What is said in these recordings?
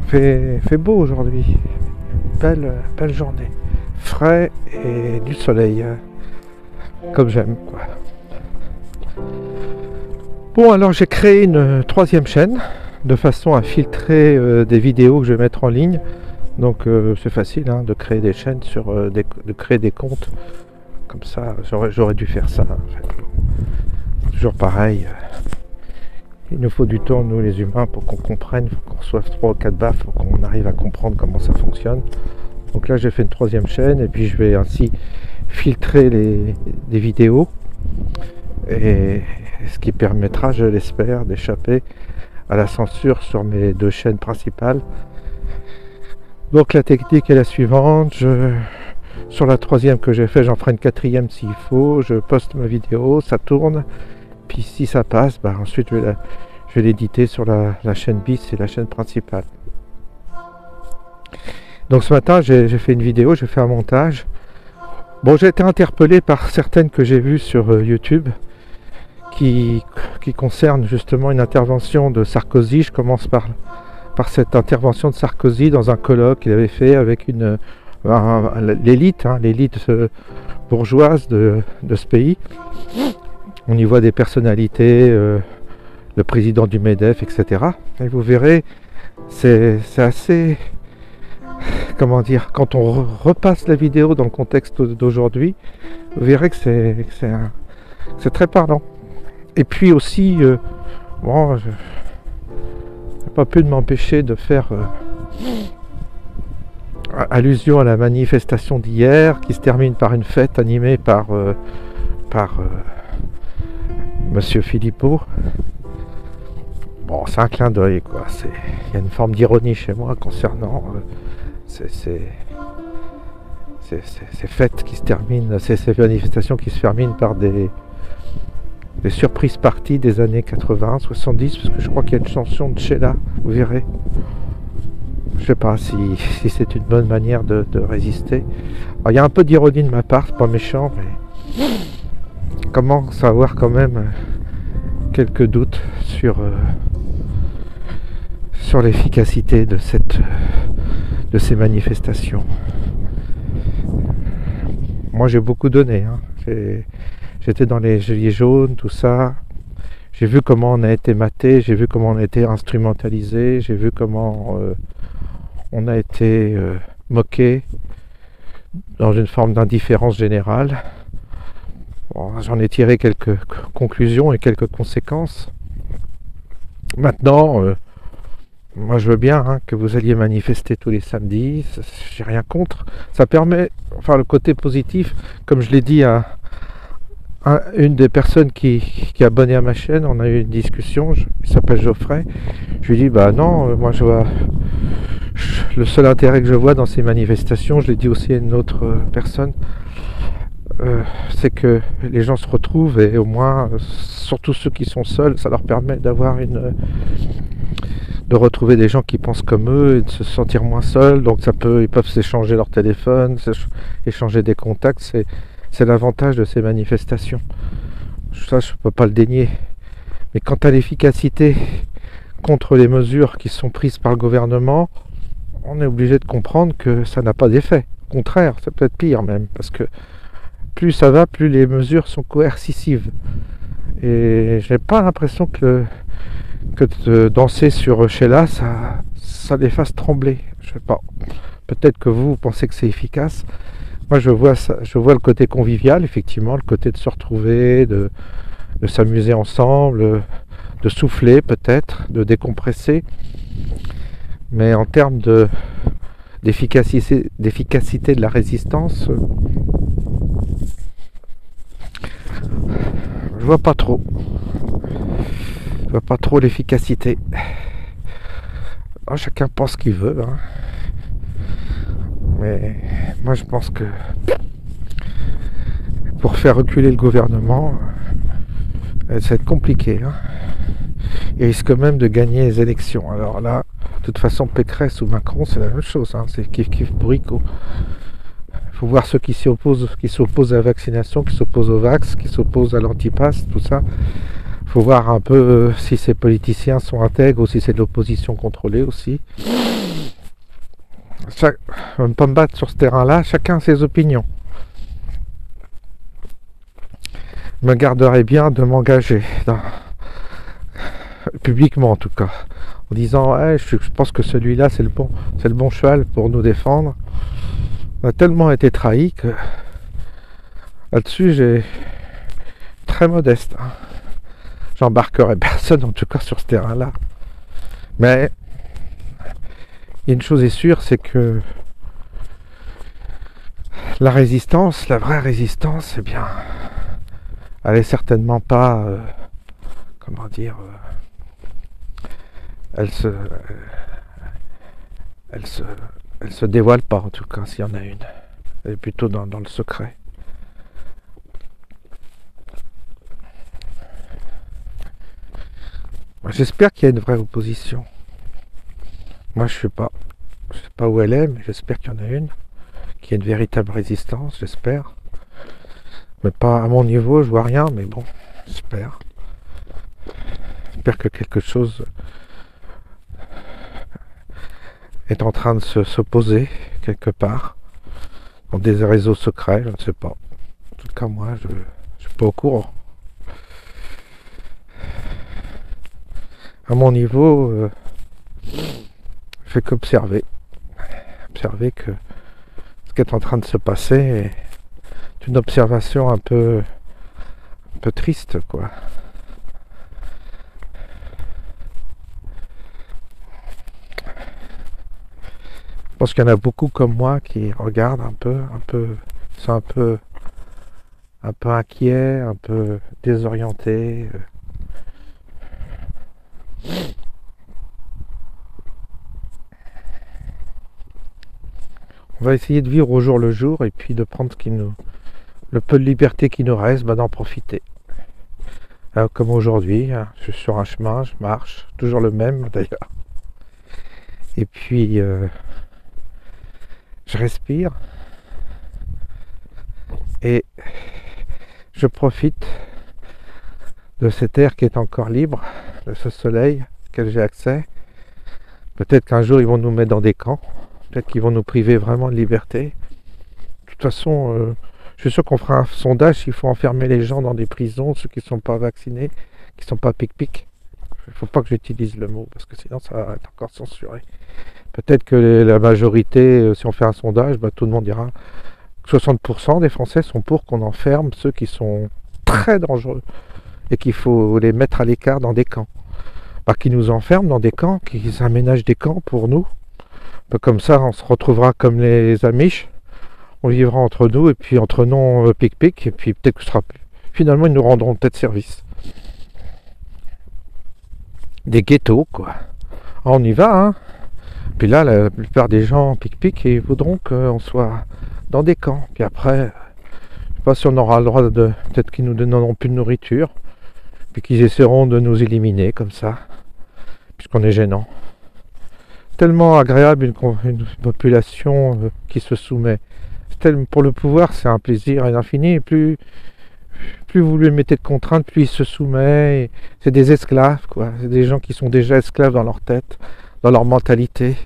Fait beau aujourd'hui. Belle journée. Frais et du soleil. Comme j'aime, quoi. Bon, alors j'ai créé une troisième chaîne de façon à filtrer des vidéos que je vais mettre en ligne. Donc c'est facile de créer des chaînes, de créer des comptes. Comme ça, j'aurais dû faire ça. En fait. Toujours pareil. Il nous faut du temps, nous les humains, pour qu'on comprenne, qu'on reçoive 3 ou 4 baffes, pour qu'on arrive à comprendre comment ça fonctionne. Donc là j'ai fait une troisième chaîne et puis je vais ainsi filtrer les vidéos. Et ce qui permettra, je l'espère, d'échapper à la censure sur mes 2 chaînes principales. Donc la technique est la suivante, sur la troisième que j'ai fait, j'en ferai une quatrième s'il faut, je poste ma vidéo, ça tourne, puis si ça passe, ensuite je vais l'éditer sur la chaîne bis et la chaîne principale. Donc ce matin j'ai fait une vidéo, j'ai fait un montage. Bon, j'ai été interpellé par certaines que j'ai vues sur YouTube qui concernent justement une intervention de Sarkozy. Je commence par cette intervention de Sarkozy dans un colloque qu'il avait fait avec l'élite bourgeoise de ce pays. On y voit des personnalités, le président du MEDEF, etc. Et vous verrez, c'est assez... Comment dire, quand on repasse la vidéo dans le contexte d'aujourd'hui, vous verrez que c'est très parlant. Et puis aussi, je n'ai pas pu m'empêcher de faire allusion à la manifestation d'hier, qui se termine par une fête animée par Monsieur Philippot. Bon, c'est un clin d'œil, quoi. Il y a une forme d'ironie chez moi concernant ces fêtes qui se terminent, ces manifestations qui se terminent par des surprises parties des années 80, 70, parce que je crois qu'il y a une chanson de Sheila, vous verrez. Je sais pas si c'est une bonne manière de résister. Alors, il y a un peu d'ironie de ma part, c'est pas méchant, mais comment savoir quand même quelques doutes sur l'efficacité de ces manifestations. Moi j'ai beaucoup donné, j'étais dans les gilets jaunes, tout ça, j'ai vu comment on a été maté, j'ai vu comment on a été instrumentalisé, j'ai vu comment on a été moqué dans une forme d'indifférence générale. Bon, j'en ai tiré quelques conclusions et quelques conséquences. Maintenant, moi je veux bien que vous alliez manifester tous les samedis, j'ai rien contre. Ça permet, enfin le côté positif, comme je l'ai dit à une des personnes qui est abonnée à ma chaîne, on a eu une discussion, il s'appelle Geoffrey, je lui ai dit non, moi le seul intérêt que je vois dans ces manifestations, je l'ai dit aussi à une autre personne, c'est que les gens se retrouvent et au moins, surtout ceux qui sont seuls, ça leur permet de retrouver des gens qui pensent comme eux et de se sentir moins seuls. Donc ils peuvent s'échanger leur téléphone, échanger des contacts. C'est l'avantage de ces manifestations. Ça, je ne peux pas le dénier. Mais quant à l'efficacité contre les mesures qui sont prises par le gouvernement, on est obligé de comprendre que ça n'a pas d'effet. Au contraire, ça peut être pire même, parce que plus ça va, plus les mesures sont coercitives. Et j'ai pas l'impression que de danser sur Sheila, ça les fasse trembler. Je sais pas. Peut-être que vous pensez que c'est efficace. Moi, je vois le côté convivial, effectivement, le côté de se retrouver, de s'amuser ensemble, de souffler peut-être, de décompresser. Mais en termes d'efficacité de la résistance, je vois pas trop. Je vois pas trop l'efficacité. Chacun pense ce qu'il veut. Mais moi je pense que pour faire reculer le gouvernement, ça va être compliqué. Il risque même de gagner les élections. Alors là, de toute façon, Pécresse ou Macron, c'est la même chose. C'est kiff bourricot. Il faut voir ceux qui s'opposent à la vaccination, qui s'opposent au vax, qui s'opposent à l'antipass, tout ça. Il faut voir un peu si ces politiciens sont intègres ou si c'est de l'opposition contrôlée aussi. je ne pas me battre sur ce terrain-là, chacun a ses opinions. Je me garderais bien de m'engager, publiquement en tout cas, en disant ouais, je pense que celui-là c'est le bon cheval pour nous défendre. On a tellement été trahis que là-dessus j'ai très modeste. J'embarquerai personne en tout cas sur ce terrain-là. Mais une chose est sûre, c'est que la résistance, la vraie résistance, eh bien, elle est certainement pas, comment dire, elle se dévoile pas en tout cas, s'il y en a une. Elle est plutôt dans le secret. J'espère qu'il y a une vraie opposition. Moi je sais pas où elle est, mais j'espère qu'il y en a une, qu'il y a une véritable résistance, j'espère. Mais pas à mon niveau, je vois rien, mais bon, j'espère. J'espère que quelque chose est en train de s'opposer quelque part, dans des réseaux secrets, je ne sais pas. En tout cas, moi, je ne suis pas au courant. À mon niveau, je fais qu'observer. Observer que ce qui est en train de se passer est une observation un peu triste, quoi. Je pense qu'il y en a beaucoup comme moi qui regardent sont un peu inquiets, un peu désorientés. On va essayer de vivre au jour le jour et puis de prendre le peu de liberté qui nous reste, d'en profiter. Comme aujourd'hui, je suis sur un chemin, je marche, toujours le même d'ailleurs. Et puis je respire et je profite de cet air qui est encore libre, de ce soleil auquel j'ai accès. Peut-être qu'un jour ils vont nous mettre dans des camps, peut-être qu'ils vont nous priver vraiment de liberté. De toute façon, je suis sûr qu'on fera un sondage s'il faut enfermer les gens dans des prisons, ceux qui ne sont pas vaccinés, qui ne sont pas pic-pic. Il ne faut pas que j'utilise le mot, parce que sinon ça va être encore censuré. Peut-être que la majorité, si on fait un sondage, tout le monde dira que 60% des Français sont pour qu'on enferme ceux qui sont très dangereux et qu'il faut les mettre à l'écart dans des camps. Qu'ils nous enferment dans des camps, qu'ils aménagent des camps pour nous. Comme ça, on se retrouvera comme les Amish. On vivra entre nous et puis entre non pic-pic. Et puis peut-être que ce sera finalement ils nous rendront peut-être service. Des ghettos, quoi. On y va, hein. Puis là, la plupart des gens pic-pic, ils voudront qu'on soit dans des camps. Puis après, je ne sais pas si on aura le droit de... Peut-être qu'ils nous donneront plus de nourriture. Puis qu'ils essaieront de nous éliminer comme ça. Puisqu'on est gênant. Tellement agréable une population qui se soumet. Pour le pouvoir, c'est un plaisir infini. Et plus vous lui mettez de contraintes, plus il se soumet. C'est des esclaves, quoi. C'est des gens qui sont déjà esclaves dans leur tête, dans leur mentalité.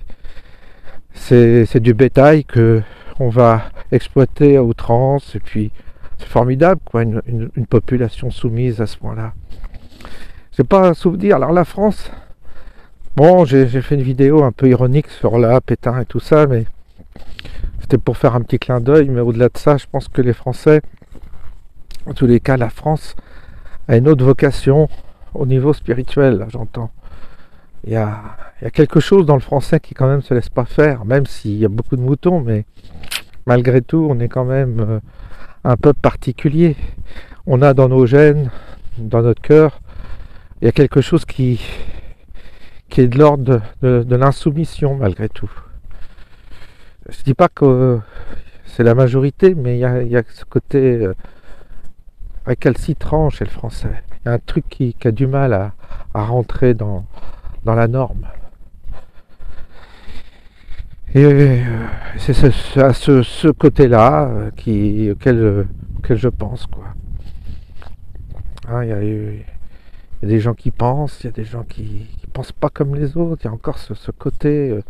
C'est du bétail que on va exploiter à outrance. Et puis, c'est formidable, quoi, une population soumise à ce point-là. C'est pas un souvenir. Alors la France, bon, j'ai fait une vidéo un peu ironique sur la Pétain et tout ça, mais c'était pour faire un petit clin d'œil. Mais au-delà de ça, je pense que les Français, en tous les cas, la France a une autre vocation au niveau spirituel, là, j'entends. Il y a quelque chose dans le français qui quand même se laisse pas faire, même s'il y a beaucoup de moutons, mais malgré tout, on est quand même un peuple particulier. On a dans nos gènes, dans notre cœur, il y a quelque chose qui est de l'ordre de l'insoumission malgré tout. Je ne dis pas que c'est la majorité, mais il y a ce côté récalcitrant chez le français. Il y a un truc qui a du mal à rentrer dans la norme. Et c'est ce côté-là auquel je pense, quoi. Hein, il y a des gens qui pensent, il y a des gens qui pensent pas comme les autres. Il y a encore ce côté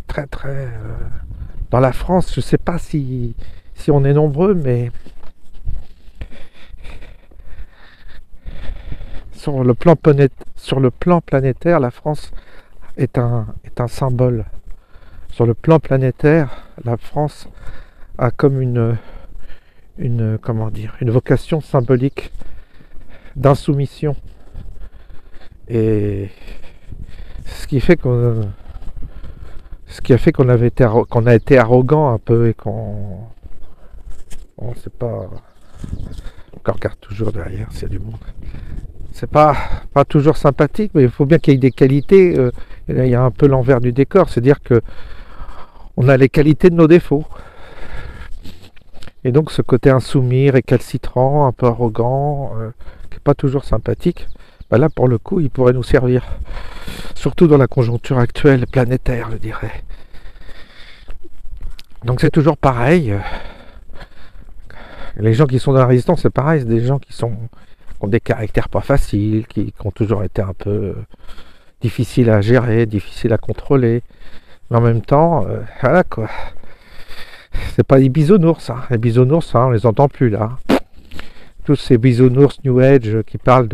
très très... dans la France, je sais pas si on est nombreux, mais sur le plan planétaire, la France est un symbole. Sur le plan planétaire, la France a comme comment dire, une vocation symbolique d'insoumission. Et ce qui fait qu'on a été arrogant un peu et qu'on sait pas, qu'on regarde toujours derrière s'il y a du monde. C'est pas toujours sympathique, mais il faut bien qu'il y ait des qualités. Et là, il y a un peu l'envers du décor, c'est-à-dire que on a les qualités de nos défauts. Et donc ce côté insoumis, récalcitrant, un peu arrogant, qui n'est pas toujours sympathique, bah là pour le coup il pourrait nous servir. Surtout dans la conjoncture actuelle planétaire, je dirais. Donc c'est toujours pareil. Les gens qui sont dans la résistance, c'est pareil, c'est des gens qui ont des caractères pas faciles, qui ont toujours été un peu difficiles à gérer, difficiles à contrôler. Mais en même temps, voilà quoi. C'est pas des bisounours, hein. Les bisounours, hein, on les entend plus là. Tous ces bisounours New Age qui parlent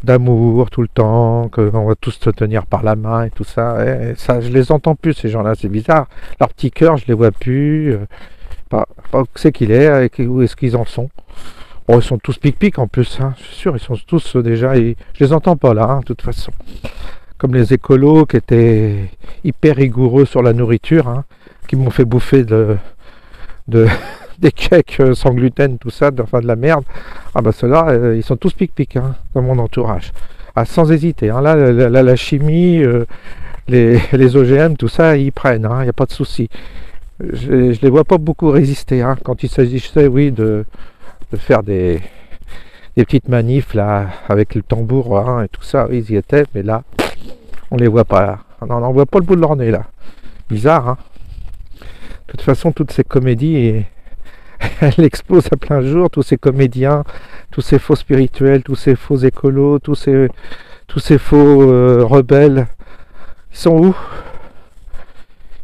d'amour tout le temps, qu'on va tous se tenir par la main et tout ça. Et ça, je les entends plus ces gens-là, c'est bizarre. Leur petit cœur, je les vois plus. Pas où c'est qu'il est, où est-ce qu'ils en sont. Bon, ils sont tous pic-pic en plus, hein. Je suis sûr, ils sont tous déjà. Je les entends pas là, hein, de toute façon. Comme les écolos qui étaient hyper rigoureux sur la nourriture, hein, qui m'ont fait bouffer des cakes sans gluten, tout ça, enfin de la merde. Ah bah ceux-là, ils sont tous pic-pic, hein, dans mon entourage. Ah, sans hésiter, hein. Là, la chimie, les OGM, tout ça, ils prennent, hein, il n'y a pas de souci. Je les vois pas beaucoup résister, hein, quand il s'agissait, oui, de faire des petites manifs là, avec le tambour, hein, et tout ça, oui, ils y étaient, mais là, on les voit pas, là. On n'en voit pas le bout de leur nez, là. Bizarre, hein. De toute façon, toutes ces comédies, elles explosent à plein jour, tous ces comédiens, tous ces faux spirituels, tous ces faux écolos, tous ces faux rebelles. Ils sont où?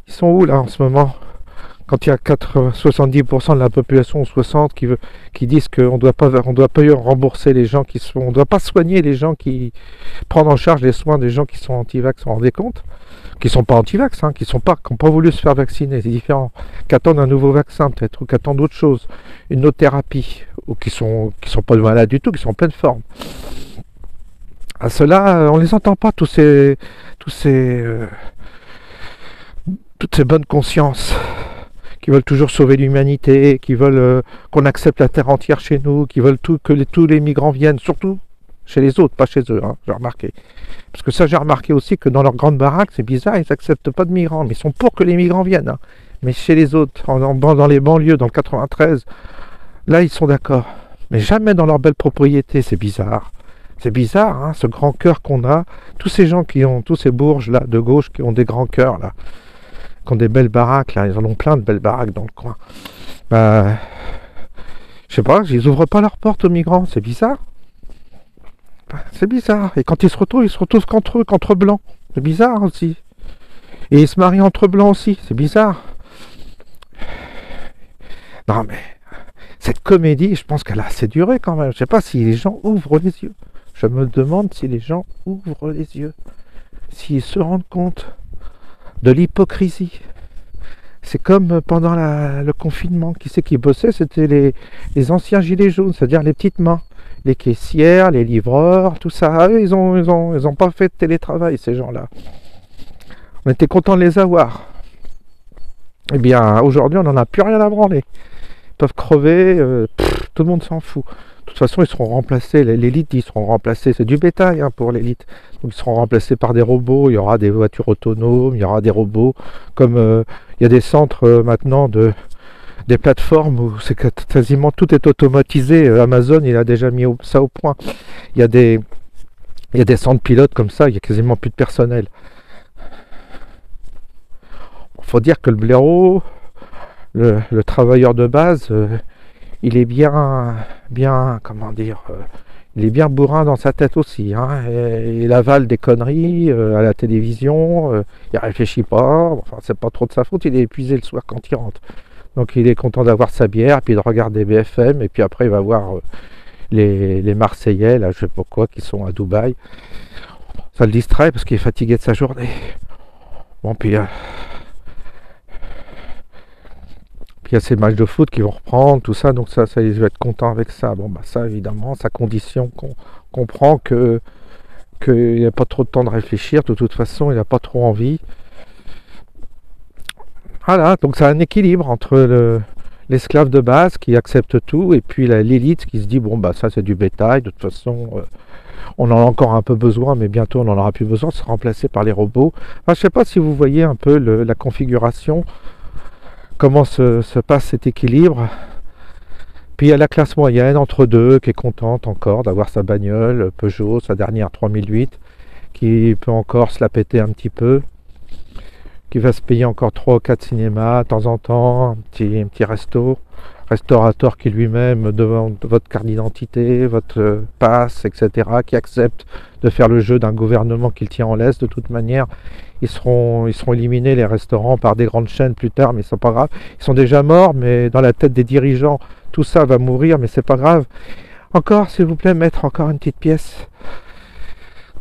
Ils sont où, là, en ce moment? Quand il y a 70% de la population, 60, qui disent qu'on doit pas rembourser les gens on ne doit pas soigner les gens prendre en charge les soins des gens qui sont anti-vax, vous vous rendez compte? Qui sont pas anti-vax, hein, qui n'ont pas voulu se faire vacciner, c'est différent. Qui attendent un nouveau vaccin peut-être, ou qui attendent autre chose, une autre thérapie, ou qui sont pas malades du tout, qui sont en pleine forme. À ceux-là, on les entend pas, toutes ces bonnes consciences qui veulent toujours sauver l'humanité, qui veulent qu'on accepte la terre entière chez nous, qui veulent que tous les migrants viennent, surtout chez les autres, pas chez eux, hein, j'ai remarqué. Parce que ça, j'ai remarqué aussi que dans leurs grandes baraques, c'est bizarre, ils n'acceptent pas de migrants, mais ils sont pour que les migrants viennent. Hein. Mais chez les autres, dans les banlieues, dans le 93, là, ils sont d'accord. Mais jamais dans leurs belles propriétés, c'est bizarre. C'est bizarre, hein, ce grand cœur qu'on a. Tous ces gens tous ces bourges là de gauche qui ont des grands cœurs là, qui ont des belles baraques là, ils en ont plein de belles baraques dans le coin. Bah, je sais pas, ils ouvrent pas leurs portes aux migrants, c'est bizarre. C'est bizarre. Et quand ils se retrouvent qu'entre blancs. C'est bizarre aussi. Et ils se marient entre blancs aussi. C'est bizarre. Non mais, cette comédie, je pense qu'elle a assez duré quand même. Je sais pas si les gens ouvrent les yeux. Je me demande si les gens ouvrent les yeux. S'ils se rendent compte de l'hypocrisie. C'est comme pendant le confinement. Qui c'est qui bossait? C'était les anciens gilets jaunes, c'est-à-dire les petites mains. Les caissières, les livreurs, tout ça. Eux, ils ont pas fait de télétravail, ces gens-là. On était contents de les avoir. Eh bien, aujourd'hui, on n'en a plus rien à branler. Ils peuvent crever, tout le monde s'en fout. De toute façon, ils seront remplacés, l'élite, ils seront remplacés. C'est du bétail, hein, pour l'élite. Donc, ils seront remplacés par des robots. Il y aura des voitures autonomes, il y aura des robots. Comme il y a des centres maintenant des plateformes où c'est quasiment tout est automatisé. Amazon, il a déjà mis ça au point. Il y a des centres pilotes comme ça, il y a quasiment plus de personnel. Il faut dire que le blaireau, le travailleur de base, il est bien, comment dire, il est bien bourrin dans sa tête aussi, hein. Il avale des conneries à la télévision, il réfléchit pas, enfin c'est pas trop de sa faute, il est épuisé le soir quand il rentre. Donc il est content d'avoir sa bière, puis de regarder BFM, et puis après il va voir les Marseillais, là je sais pas quoi, qui sont à Dubaï. Ça le distrait parce qu'il est fatigué de sa journée. Bon, puis il y a ces matchs de foot qui vont reprendre, tout ça, donc ça il va être content avec ça. Bon, bah ça, évidemment, sa condition qu'on comprend qu'il n'y a pas trop de temps de réfléchir, de toute façon, il n'a pas trop envie. Voilà, donc c'est un équilibre entre l'esclave de base qui accepte tout, et puis l'élite qui se dit, bon, bah ça c'est du bétail, de toute façon, on en a encore un peu besoin, mais bientôt on n'en aura plus besoin, c'est remplacé par les robots. Enfin, je ne sais pas si vous voyez un peu la configuration, comment se passe cet équilibre. Puis il y a la classe moyenne entre deux qui est contente encore d'avoir sa bagnole Peugeot, sa dernière 3008, qui peut encore se la péter un petit peu, qui va se payer encore 3 ou 4 cinémas de temps en temps, un petit restaurateur qui lui-même demande votre carte d'identité, votre passe, etc., qui accepte de faire le jeu d'un gouvernement qui le tient en laisse. De toute manière, ils seront éliminés, les restaurants, par des grandes chaînes plus tard, mais c'est pas grave. Ils sont déjà morts, mais dans la tête des dirigeants, tout ça va mourir, mais c'est pas grave. Encore, s'il vous plaît, mettre encore une petite pièce.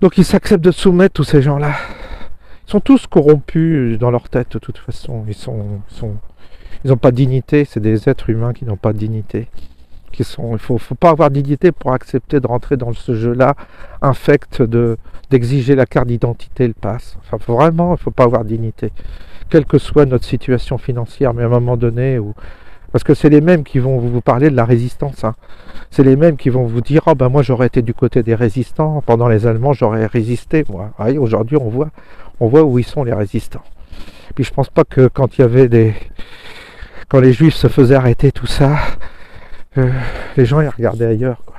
Donc ils s'acceptent de soumettre, tous ces gens-là. Ils sont tous corrompus dans leur tête, de toute façon. Ils n'ont pas de dignité, c'est des êtres humains qui n'ont pas de dignité. Il ne faut pas avoir de dignité pour accepter de rentrer dans ce jeu-là infect d'exiger la carte d'identité et le pass. Enfin, vraiment, il ne faut pas avoir de dignité. Quelle que soit notre situation financière, mais à un moment donné, parce que c'est les mêmes qui vont vous parler de la résistance. Hein. C'est les mêmes qui vont vous dire, oh ben moi j'aurais été du côté des résistants, pendant les Allemands j'aurais résisté, moi. Ah, aujourd'hui on voit où ils sont les résistants. Puis je pense pas que quand il y avait quand les juifs se faisaient arrêter, tout ça, les gens ils regardaient ailleurs, quoi.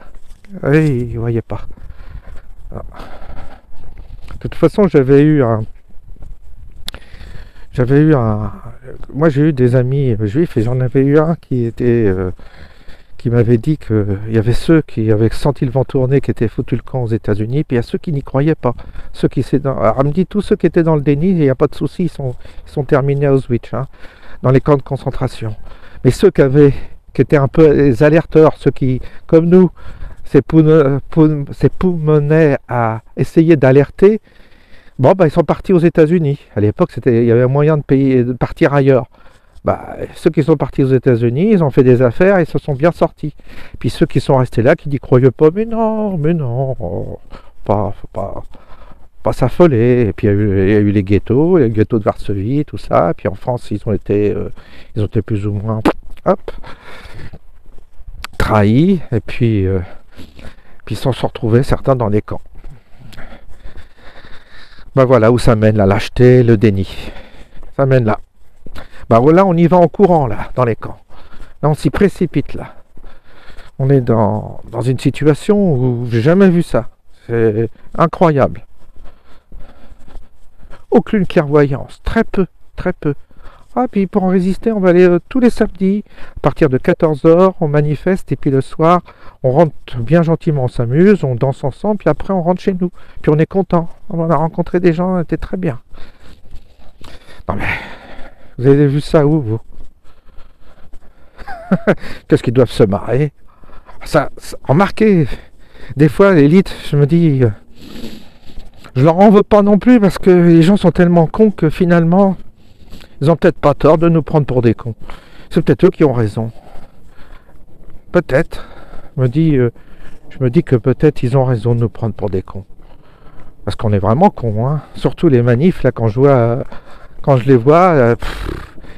Oui, ils voyaient pas. Alors, de toute façon, moi j'ai eu des amis juifs, et j'en avais eu un qui m'avait dit qu'il y avait ceux qui avaient senti le vent tourner, qui étaient foutus le camp aux États-Unis, puis il y a ceux qui n'y croyaient pas. Alors elle me dit, tous ceux qui étaient dans le déni, il n'y a pas de souci, ils sont terminés à Auschwitz, hein, dans les camps de concentration. Mais ceux qui étaient un peu les alerteurs, ceux qui, comme nous, s'époumonaient à essayer d'alerter, bon, bah, ils sont partis aux États-Unis. À l'époque, il y avait moyen de partir ailleurs. Bah, ceux qui sont partis aux États-Unis, ils ont fait des affaires et se sont bien sortis. Puis ceux qui sont restés là, qui n'y croyaient pas, mais non, pas s'affoler. Et puis il y a eu les ghettos de Varsovie, tout ça. Et puis en France, ils ont été plus ou moins trahis. Et puis ils se sont retrouvés certains dans les camps. Bah voilà où ça mène la lâcheté, le déni. Ça mène là. Bah voilà, on y va en courant là, dans les camps. Là, on s'y précipite là. On est dans une situation où j'ai jamais vu ça. C'est incroyable. Aucune clairvoyance, très peu. Ah, puis pour en résister, on va aller tous les samedis, à partir de 14h, on manifeste, et puis le soir, on rentre bien gentiment, on s'amuse, on danse ensemble, puis après on rentre chez nous. Puis on est content. On a rencontré des gens, c'était très bien. Non mais, vous avez vu ça où, vous? Qu'est-ce qu'ils doivent se marrer? Remarquez, des fois, l'élite, je me dis, je leur en veux pas non plus, parce que les gens sont tellement cons que finalement, ils ont peut-être pas tort de nous prendre pour des cons. C'est peut-être eux qui ont raison. Peut-être. Je me dis que peut-être ils ont raison de nous prendre pour des cons. Parce qu'on est vraiment cons, hein. Surtout les manifs, là, quand je les vois,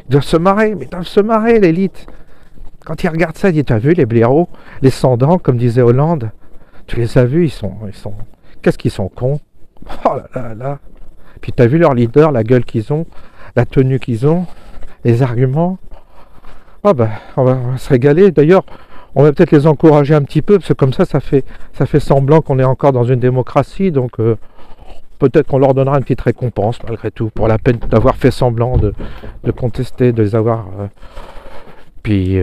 ils doivent se marrer, mais ils doivent se marrer, l'élite. Quand ils regardent ça, ils disent, t'as vu les blaireaux, les sans-dents, comme disait Hollande, tu les as vus, ils sont, qu'est-ce qu'ils sont cons. Oh là là. Puis t'as vu leur leader, la gueule qu'ils ont, la tenue qu'ils ont, les arguments. Ah bah, on va se régaler. D'ailleurs, on va peut-être les encourager un petit peu, parce que comme ça fait semblant qu'on est encore dans une démocratie, donc peut-être qu'on leur donnera une petite récompense, malgré tout, pour la peine d'avoir fait semblant de contester, de les avoir... Puis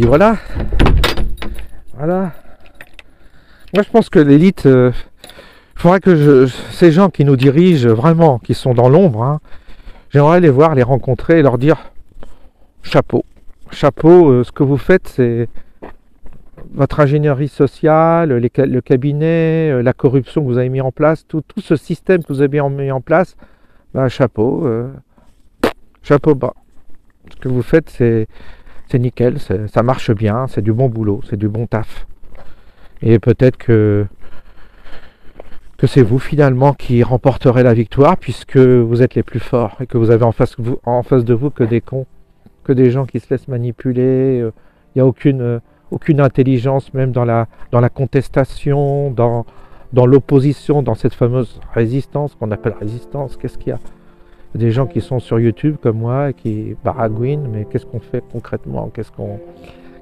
voilà. Voilà. Moi, je pense que l'élite, il faudrait que ces gens qui nous dirigent vraiment, qui sont dans l'ombre, hein, j'aimerais les voir, les rencontrer et leur dire chapeau. Chapeau, ce que vous faites, c'est votre ingénierie sociale, le cabinet, la corruption que vous avez mis en place, tout ce système que vous avez mis en place, ben, chapeau, chapeau bas. Ce que vous faites, c'est nickel, ça marche bien, c'est du bon boulot, c'est du bon taf. Et peut-être que c'est vous finalement qui remporterez la victoire puisque vous êtes les plus forts et que vous avez en face de vous que des cons, que des gens qui se laissent manipuler. Il n'y a aucune intelligence même dans la contestation, dans l'opposition, dans cette fameuse résistance qu'on appelle résistance. Qu'est-ce qu'il y a? Des gens qui sont sur YouTube comme moi et qui baragouinent, mais qu'est-ce qu'on fait concrètement?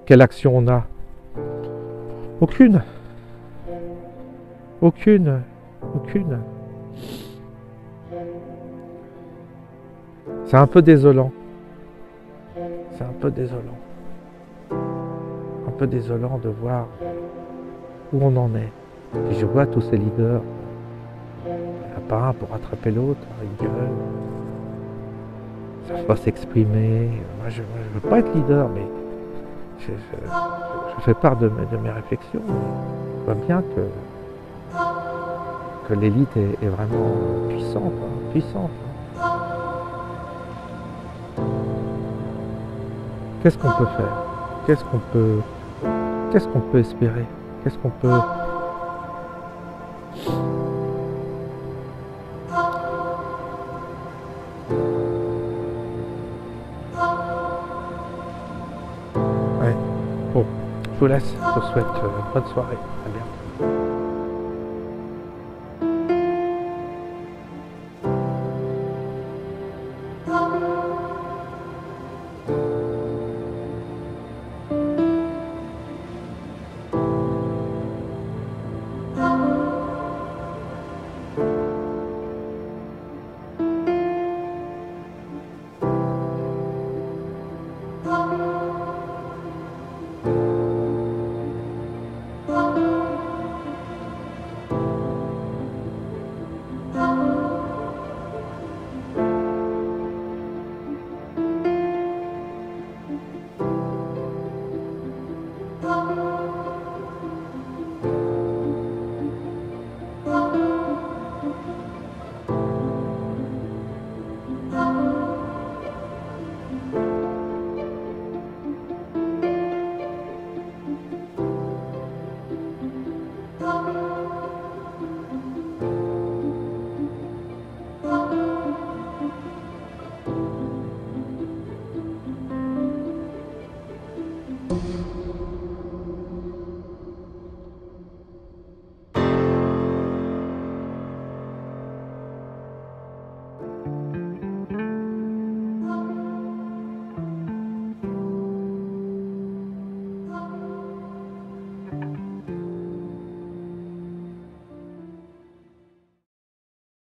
Quelle action on a? Aucune. Aucune. C'est un peu désolant. C'est un peu désolant. Un peu désolant de voir où on en est. Et je vois tous ces leaders, un par un pour rattraper l'autre, ils gueulent, ils ne savent pas s'exprimer. Moi, je ne veux pas être leader, mais je fais part de mes réflexions. Je vois bien que l'élite est vraiment puissante, hein, puissante. Qu'est-ce qu'on peut faire? Qu'est-ce qu'on peut espérer? Qu'est-ce qu'on peut... Ouais. Bon, je vous laisse. Je vous souhaite une bonne soirée. À bientôt.